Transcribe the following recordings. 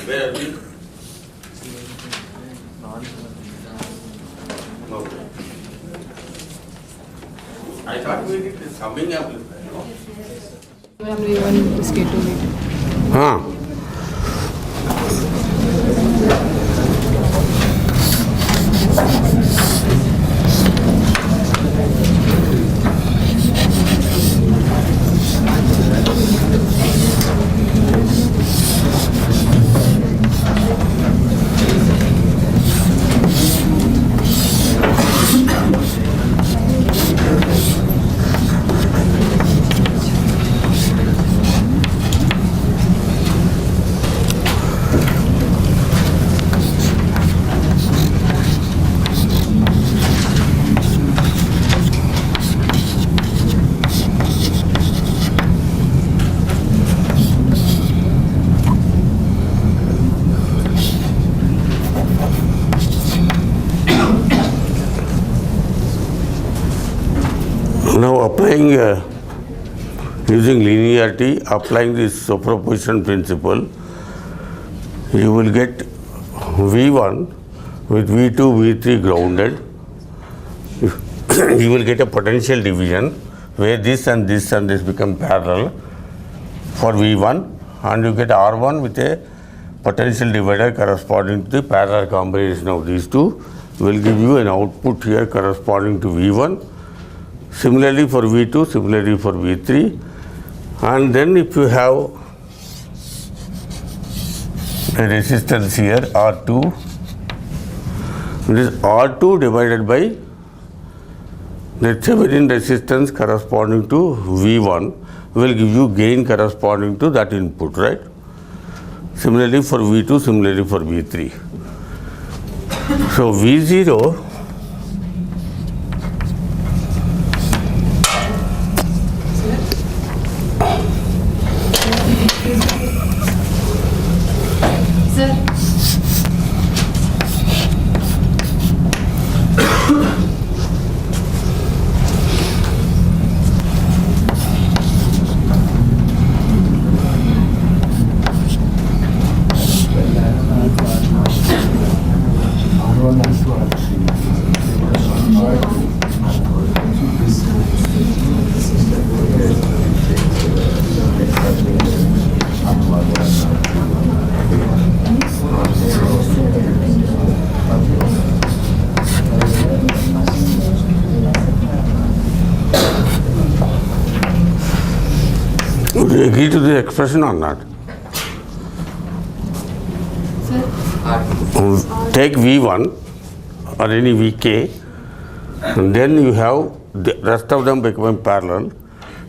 Where are we? Okay. I thought we did summing amplifier. V1 is K2 V2. हाँ Now applying using linearity, applying this superposition principle, you will get V1 with V2, V3 grounded. You will get a potential division where this and this and this become parallel for V1, and you get R1 with a potential divider corresponding to the parallel combination of these two, will give you an output here corresponding to V1. Similarly for V2, similarly for V3, and then if you have a resistance here R2, it is R2 divided by the Thevenin resistance corresponding to V1 will give you gain corresponding to that input, right? Similarly for V2, similarly for V3. So V0 would you agree to the expression or not? Take V1 or any Vk, and then you have the rest of them becoming parallel.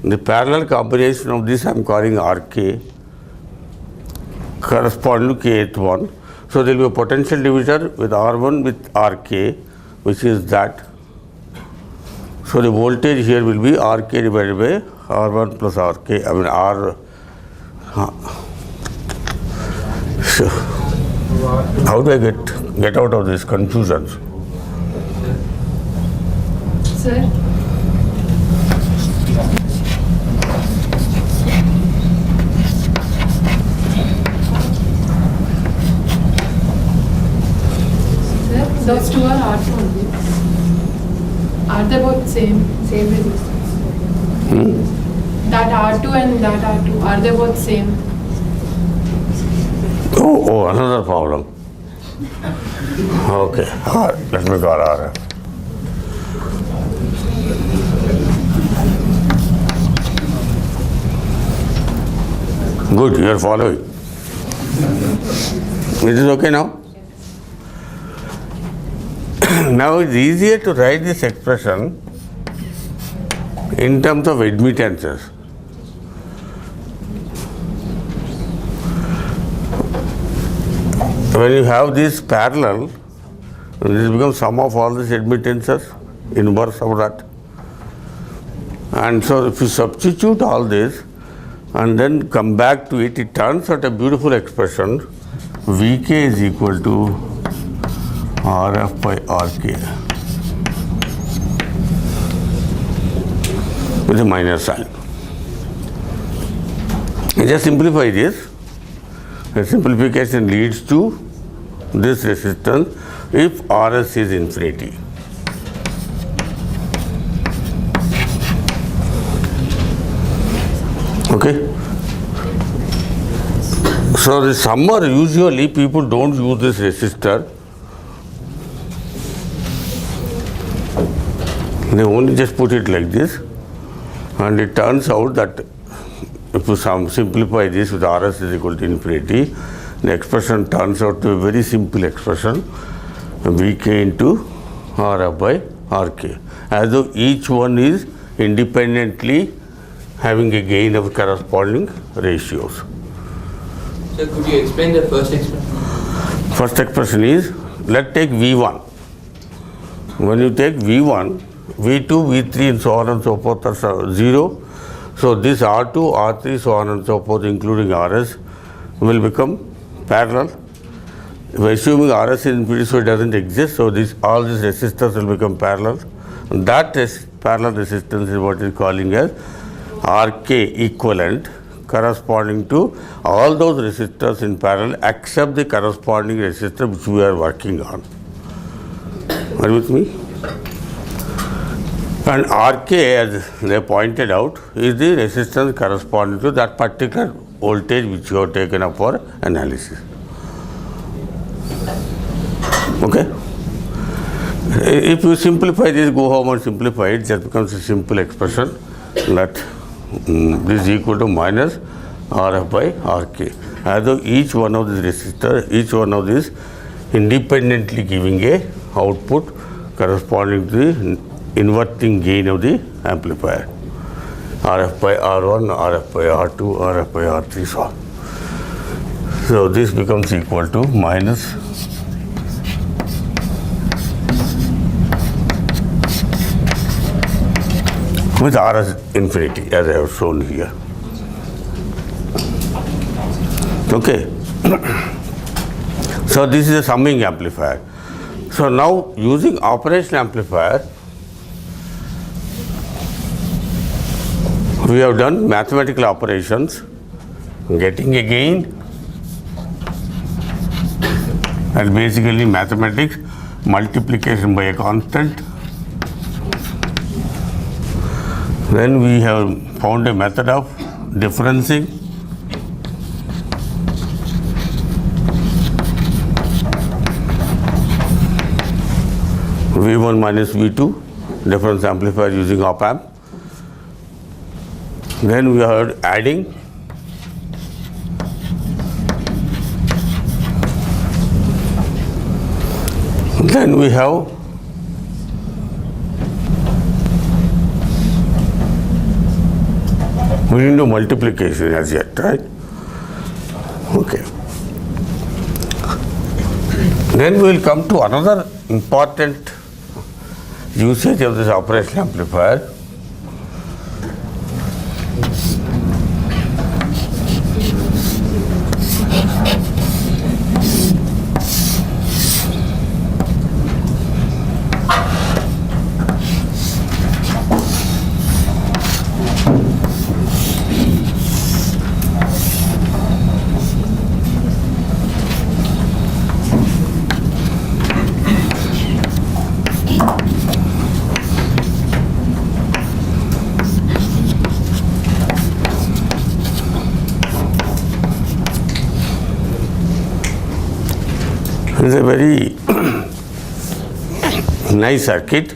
The parallel combination of this I am calling Rk corresponding to kth one. So there will be a potential divisor with R1 with Rk, which is that. So the voltage here will be Rk divided by R1 plus Rk, I mean R. So how do I get out of this confusion? Sir? Those two are R2 only. Are they both same resistance? That R2 and that R2, are they both same? Oh, another problem. Okay, let me call RF. Good, you are following. It is okay now? Now it's easier to write this expression in terms of admittances. When you have this parallel, this becomes sum of all these admittances, inverse of that. And so if you substitute all this and then come back to it, it turns out a beautiful expression. Vk is equal to Rf by Rk with a minus sign. Just simplify this. The simplification leads to this resistance if Rs is infinity. Okay. So the summer, usually people don't use this resistor. They only just put it like this, and it turns out that if you simplify this with Rs is equal to infinity, the expression turns out to be a very simple expression, Vk into Rf by Rk, as though each one is independently having a gain of corresponding ratios. So could you explain the first expression? First expression is, let's take V1. When you take V1, V2, V3 and so on and so forth are 0. So this R2, R3, so on and so forth, including Rs, will become parallel. We're assuming Rs is infinity, so it doesn't exist. So all these resistors will become parallel. And that parallel resistance is what is calling as Rk equivalent, corresponding to all those resistors in parallel except the corresponding resistor which we are working on. Are you with me? And Rk, as they pointed out, is the resistance corresponding to that particular voltage which you have taken up for analysis. Okay? If you simplify this, go home and simplify it, just becomes a simple expression that this is equal to minus Rf by Rk. As though each one of these resistors, each one of these independently giving a output corresponding to the inverting gain of the amplifier. Rf by R1, Rf by R2, Rf by R3, so on. So this becomes equal to minus with Rs infinity, as I have shown here. Okay. So this is a summing amplifier. So now using operational amplifier, we have done mathematical operations, getting a gain, and basically mathematics, multiplication by a constant. Then we have found a method of differencing. V1 minus V2, difference amplifier using op amp. Then we are adding. Then we have we didn't do multiplication as yet, right? Okay. Then we will come to another important usage of this operational amplifier. It is a very nice circuit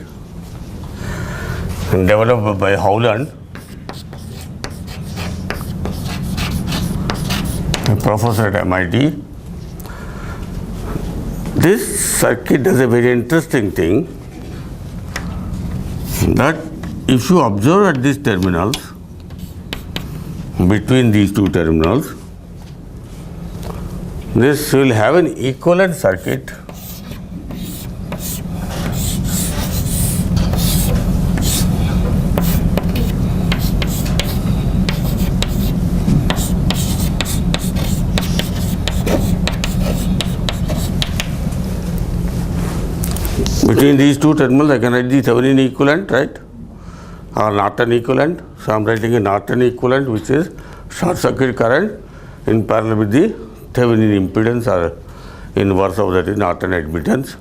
developed by Howland, a professor at MIT. This circuit does a very interesting thing, that if you observe at these terminals, between these two terminals, this will have an equivalent circuit between these two terminals. I can write the Thevenin equivalent, right, or Norton equivalent. So I am writing a Norton equivalent, which is short circuit current in parallel with the Thevenin impedance or inverse of that is Norton admittance.